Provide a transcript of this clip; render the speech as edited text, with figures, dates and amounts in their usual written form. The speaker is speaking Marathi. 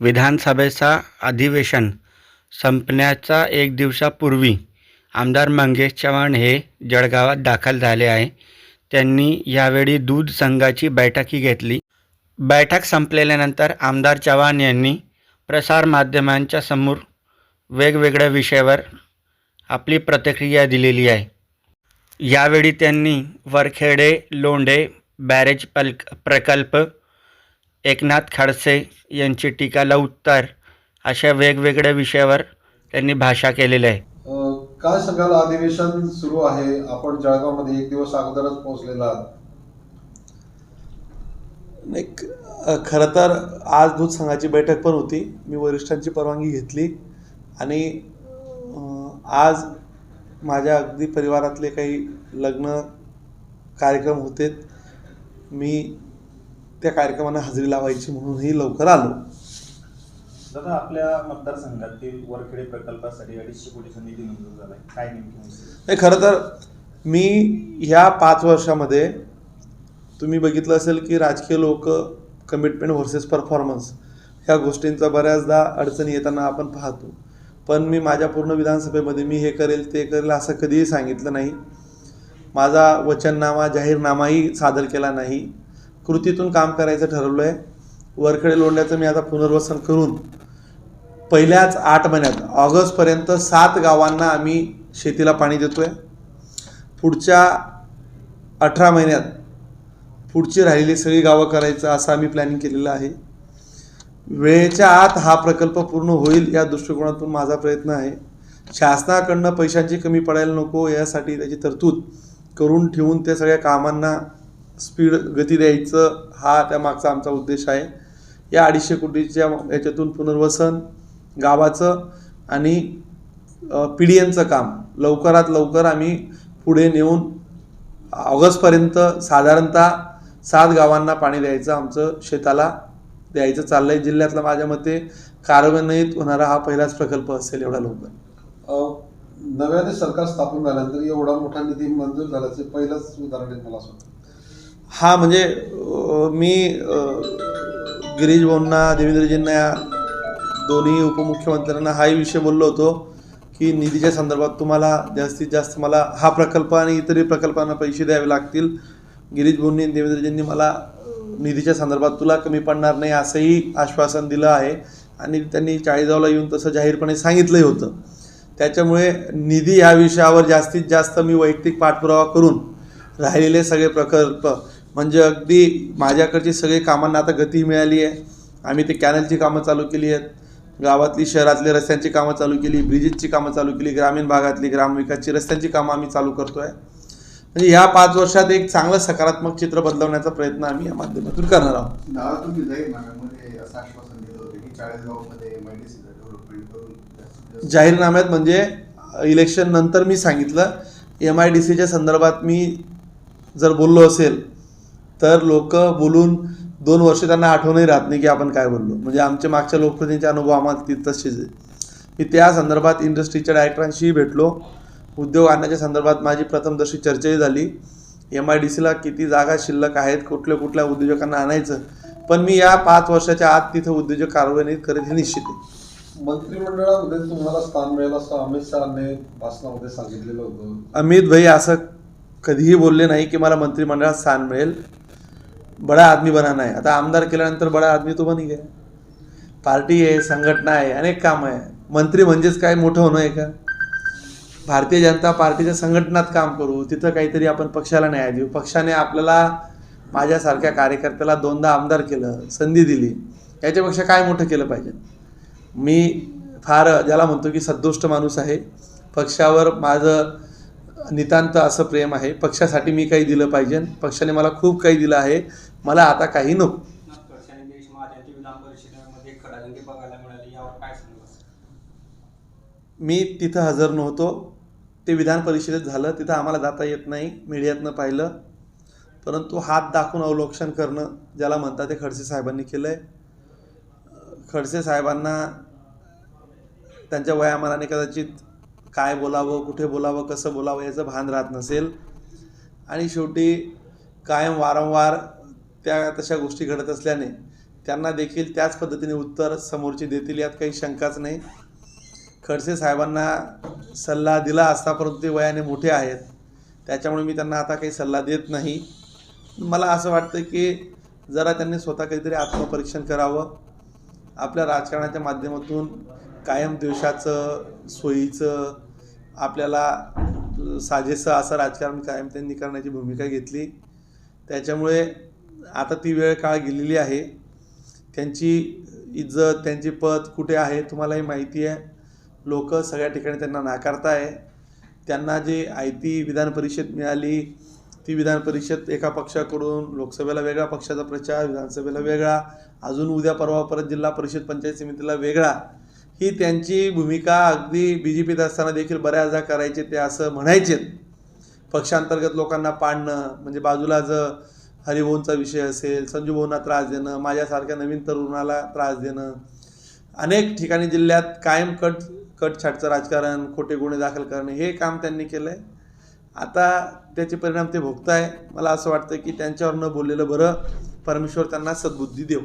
विधानसभेचा अधिवेशन संपण्याचा एक दिवसापूर्वी आमदार मंगेश चव्हाण हे जळगावात दाखल झाले आहे. त्यांनी यावेळी दूध संघाची बैठकही घेतली. बैठक संपलेल्यानंतर आमदार चव्हाण यांनी प्रसारमाध्यमांच्या समोर वेगवेगळ्या विषयावर आपली प्रतिक्रिया दिलेली आहे. यावेळी त्यांनी वरखेडे लोंढे बॅरेज प्रकल्प, एकनाथ खडसे यांची टीकाला उत्तर अशा वेगवेगळ्या विषयावर त्यांनी भाषा केलेली आहे. काय सांगाल, अधिवेशन सुरू आहे, आपण जळगावमध्ये एक दिवस अगोदरच पोहोचलेला आहात. खरं तर आज दूध संघाची बैठक पण होती. मी वरिष्ठांची परवानगी घेतली आणि आज माझ्या अगदी परिवारातले काही लग्न कार्यक्रम होते. मी त्या कार्यक्रमांना हजेरी लावायची म्हणूनही लवकर आलो. दादा, आपल्या मतदारसंघातील वरखेडे प्रकल्पासाठी 250 कोटीचा निधी मंजूर झाला आहे, काय नेमकी? खरं तर मी ह्या 5 वर्षामध्ये तुम्ही बघितलं असेल की राजकीय लोक कमिटमेंट व्हर्सेस परफॉर्मन्स ह्या गोष्टींचा बऱ्याचदा अडचणी येताना आपण पाहतो. पण मी माझ्या पूर्ण विधानसभेमध्ये मी हे करेल ते करेल असं कधीही सांगितलं नाही. माझा वचननामा जाहीरनामाही सादर केला नाही. कृतीतून काम करायचं ठरवलं आहे. वरखेडे लोंढ्याचं मी आता पुनर्वसन करून पहिल्याच 8 महिन्यात ऑगस्टपर्यंत 7 गावांना आम्ही शेतीला पाणी देतो आहे. पुढच्या 18 महिन्यात पुढची राहिलेली सगळी गावं करायचं असं आम्ही प्लॅनिंग केलेलं आहे. वेळेच्या आत हा प्रकल्प पूर्ण होईल या दृष्टिकोनातून माझा प्रयत्न आहे. शासनाकडनं पैशांची कमी पडायला नको यासाठी त्याची तरतूद करून ठेवून ते सगळ्या कामांना स्पीड गती द्यायचं हा त्यामागचा आमचा उद्देश आहे. या 250 कोटीच्या याच्यातून पुनर्वसन गावाचं आणि PDNचं काम लवकरात लवकर आम्ही पुढे नेऊन ऑगस्टपर्यंत साधारणतः 7 गावांना पाणी द्यायचं, आमचं शेताला द्यायचं चाललं आहे. जिल्ह्यातला माझ्या मते कार्यान्वित होणारा हा पहिलाच प्रकल्प असेल एवढा लवकर. नव्याने सरकार स्थापन झाल्यानंतर एवढा मोठा निधी मंजूर झाल्याचे पहिलंच उदाहरण आहे मला असं वाटतं. हा म्हणजे मी गिरीश भाऊंना, देवेंद्रजींना, या दोन्ही उपमुख्यमंत्र्यांना हाही विषय बोललो होतो की निधीच्या संदर्भात तुम्हाला जास्तीत जास्त मला हा प्रकल्प आणि इतरही प्रकल्पांना पैसे द्यावे लागतील. गिरीश भाऊंनी आणि देवेंद्रजींनी मला निधीच्या संदर्भात तुला कमी पडणार नाही असंही आश्वासन दिलं आहे आणि त्यांनी चाळीसगावला येऊन तसं जाहीरपणे सांगितलंही होतं. त्याच्यामुळे निधी या विषयावर जास्तीत जास्त मी वैयक्तिक पाठपुरावा करून राहिलेले सगळे प्रकल्प म्हणजे अगदी माझ्याकडची सगळी कामांना आता गती मिळाली आहे. आम्ही ते कॅनलची कामं चालू केली आहेत, गावातली शहरातली रस्त्यांची कामं चालू केली, ब्रिजेसची कामं चालू केली, ग्रामीण भागातली ग्रामविकासची रस्त्यांची कामं आम्ही चालू करतो आहे. म्हणजे ह्या 5 वर्षात एक चांगलं सकारात्मक चित्र बदलवण्याचा प्रयत्न आम्ही या माध्यमातून करणार आहोत. तुम्ही जाहीरनाम्यामध्ये असं आश्वासन दिलं होतं की 40गावमध्ये MIDC डेव्हलपमेंट करून जाहीरनाम्यात म्हणजे इलेक्शन नंतर मी सांगितलं MIDCच्या संदर्भात मी जर बोललो असेल तर लोक बोलून 2 वर्ष त्यांना आठवणही राहत नाही की आपण काय बोललो. म्हणजे आमच्या मागच्या लोकप्रतिनिधींचे अनुभव आम्हाला तसेच आहे. मी त्या संदर्भात इंडस्ट्रीच्या डायरेक्टरांशीही भेटलो. उद्योग आणण्याच्या संदर्भात माझी प्रथमदर्शी चर्चाही झाली. MIDCला किती जागा शिल्लक आहेत, कुठल्या उद्योजकांना आणायचं, पण मी या 5 वर्षाच्या आत तिथं उद्योजक कार्यान्वित करेल हे निश्चित आहे. मंत्रिमंडळामध्ये तुम्हाला स्थान मिळेल असं अमित शहाने भाषणामध्ये सांगितलेलं होतं. अमित भाई असं कधीही बोलले नाही की मला मंत्रिमंडळात स्थान मिळेल. बडा आदमी बनाना आहे. आता आमदार केल्यानंतर बडा आदमी तो बनी गया. पार्टी आहे, संघटना आहे, अनेक कामं आहे. मंत्री म्हणजेच काय मोठं होणं आहे का? भारतीय जनता पार्टीच्या संघटनात काम करू, तिथं काहीतरी आपण पक्षाला न्याय देऊ. पक्षाने आपल्याला माझ्यासारख्या कार्यकर्त्याला 2दा आमदार केलं, संधी दिली, याच्यापेक्षा काय मोठं केलं पाहिजे? मी फार ज्याला म्हणतो की सदुष्ट माणूस आहे. पक्षावर माझं नितांत असं प्रेम आहे. पक्षासाठी मी काही दिलं पाहिजे. पक्षाने मला खूप काही दिलं आहे. मला आता काही नको. मी तिथं हजर नव्हतो. ते विधान परिषदेत झालं. तिथं आम्हाला जाता येत नाही. मीडियातनं पाहिलं. परंतु हात दाखवून अवलोकन करणं ज्याला म्हणतात ते खडसे साहेबांनी केलं आहे. खडसे साहेबांना त्यांच्या वयामानाने कदाचित काय बोलावं, कुठे बोलावं, कसं बोलावं याचं भान राहत नसेल. आणि शेवटी कायम वारंवार त्या तशा गोष्टी घडत असल्याने त्यांना देखील त्याच पद्धतीने उत्तर समोरचे देतील यात काही शंकाच नाही. खडसे साहेबांना सल्ला दिला असता, परंतु ते वयाने मोठे आहेत, त्याच्यामुळे मी त्यांना आता काही सल्ला देत नाही. मला असं वाटतं की जरा त्यांनी स्वतः काहीतरी आत्मपरीक्षण करावं. आपल्या राजकारणाच्या माध्यमातून कायम द्वेषाचं, सोयीचं, आपल्याला साजेसं असं राजकारण कायम त्यांनी करण्याची भूमिका घेतली. त्याच्यामुळे आता ती वेळ काळ गेलेली आहे. त्यांची इज्जत, त्यांची पद कुठे आहे तुम्हालाही माहिती आहे. लोक सगळ्या ठिकाणी त्यांना नाकारताय. त्यांना जी आयती विधान परिषद मिळाली, ती विधान परिषद एका पक्षाकडून, लोकसभेला वेगळा पक्षाचा प्रचार, विधानसभेला वेगळा, अजून उद्या परवा परत जिल्हा परिषद पंचायत समितीला वेगळा, ही त्यांची भूमिका अगदी BJPत असताना देखील बऱ्याचदा करायचे. ते असं म्हणायचे पक्षांतर्गत लोकांना पाडणं, म्हणजे बाजूला जर हरिभाऊंचा विषय असेल, संजू भाऊंना त्रास देणं, माझ्यासारख्या नवीन तरुणाला त्रास देणं, अनेक ठिकाणी जिल्ह्यात कायम कटछाटचं राजकारण, खोटे गुन्हे दाखल करणे, हे काम त्यांनी केलं आहे. आता त्याचे परिणाम ते भोगताय. मला असं वाटतं की त्यांच्यावर न बोललेलं बरं. परमेश्वर त्यांना सद्बुद्धी देव.